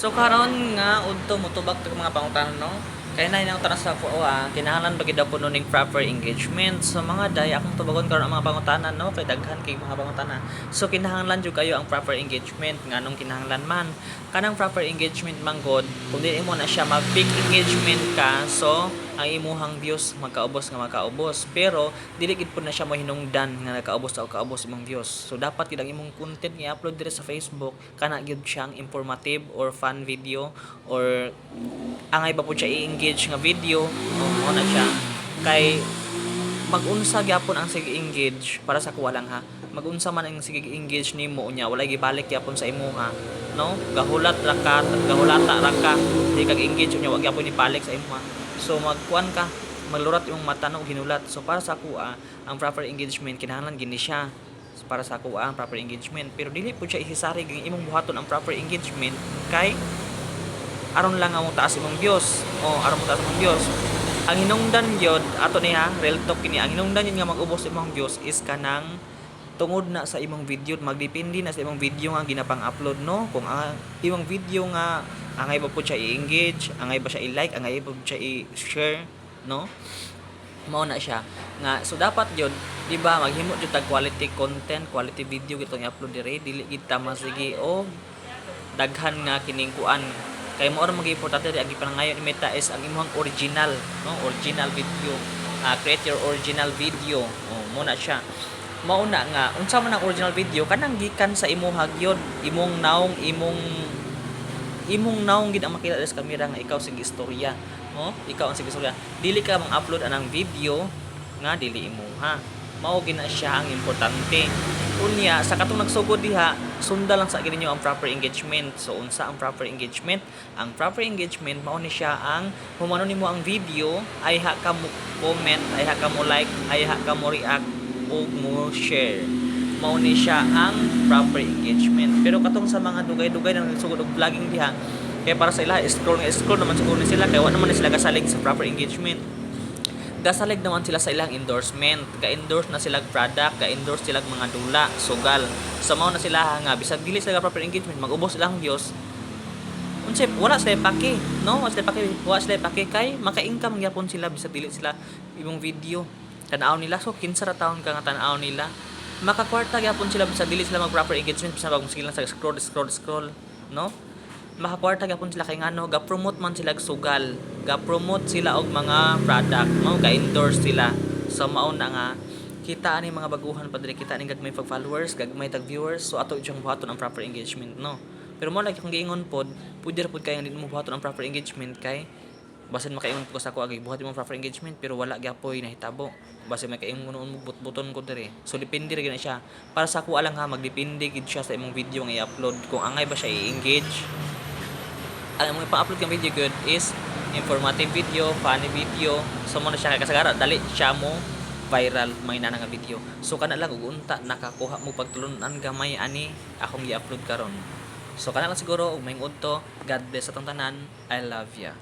So karon nga udto motubag tag mga pangutanon no. Kay na inang tanas sa ko kinahanglan ba gid po ning proper engagement. So mga day akong tubagon karon ang mga pangutanan no kay daghan kay mga pangutanan. So kinahanglan jud kayo ang proper engagement nganong kinahanglan man. Kanang proper engagement man god kung dili mo na siya mag-peak engagement ka so ang imuhang views magkaubos. Pero dili gid po na siya mahinungdan nga nagkaubos imong views. So dapat gid ang imong content nga i-upload dire sa Facebook kana gyud siyang informative or fun video or angay ba po siya i-engage nga video mo na siya kay mag-unsa gyapon ang sige engage para sa kuwa lang ha mag-unsa man ang sige engage nimo unya walay gibalik gyapon sa imuha no gahulata ra ka di kag engage unya wa gyapon ibalik sa imuha so magkuan ka maglurat yung mata no ginulat so para sa kuha ang proper engagement kinahanglan gini siya para sa kuha ang proper engagement pero dili po siya isisari gyud imong buhaton ang proper engagement kay aron lang ang taas imong views aron mo taas imong views ang hinungdan gyud ato niya real talk kini ang hinungdan yun nga mag-ubos imong views is kanang tungod na sa imong video magdepende na sa imong video nga ginapang-upload no kung ang imong video nga angay ba po siya i-engage angay ba siya i-like angay ba siya i-share no mao na siya nga so dapat yun di ba maghimo jud tag quality content quality video gitong i-upload dire dili gid ta masigi daghan nga kining kuan kay mo ra mag-importante ang gipanangayon ni Meta is ang imong original no original video create your original video mo na siya mao na nga unsa man ang original video kanang gikan sa imuha gyud imong naong gid ang makita sa camera nga ikaw sige istorya ikaw ang sige istorya dili ka mang-upload anang video nga dili imuha mao gina siya ang importante unya sa katong nagsugod diha sunda lang sa gininyo ang proper engagement so unsa ang proper engagement mao ni siya ang humano nimo ang video ay ha ka mo comment ay ha ka mo like ay ha ka mo react o mo share mao ni siya ang proper engagement pero katong sa mga dugay-dugay na nagsugod og vlogging diha kaya para sa ila scroll naman siguro ni sila kaya wa naman sila kasalig sa proper engagement gasalig naman sila sa ilang endorsement ga-endorse na sila product ga-endorse sila mga dula sugal so mao na sila nga bisag dili sila proper engagement mag-ubos ilang views unsay wala sila paki no wala sila paki kay maka-income gyapon sila bisag dili sila imong video tan-aw nila so kinsa ra taon ka nga tan-aw nila makakwarta gyapon sila bisag dili sila mag proper engagement bisag mag lang sa scroll no makakwarta gyapon sila kay ngano ga-promote man sila sugal ga-promote sila og mga product mao ga-endorse sila so mao na nga kita ani mga baguhan pa diri kita ani gagmay pag followers gagmay tag viewers so ato iyang buhaton ang proper engagement no pero mo lagi kung giingon pod pwede ra pod kay hindi mo buhaton ang proper engagement kay basin makaingon ko sa ako agi buhat mo proper engagement pero wala gyapoy nahitabo basin makaingon mo buton ko diri so depende ra gyud siya para sa ako alang ha magdepende gid siya sa imong video nga i-upload kung angay ba siya i-engage ang mga pa-upload kang video good is informative video, funny video so mo na siya kasagara dali siya mo viral may na nga video so kana lang ug unta nakakuha mo pagtulunan gamay ani akong i-upload karon so kana lang siguro ug maingod to God bless sa tanan I love ya.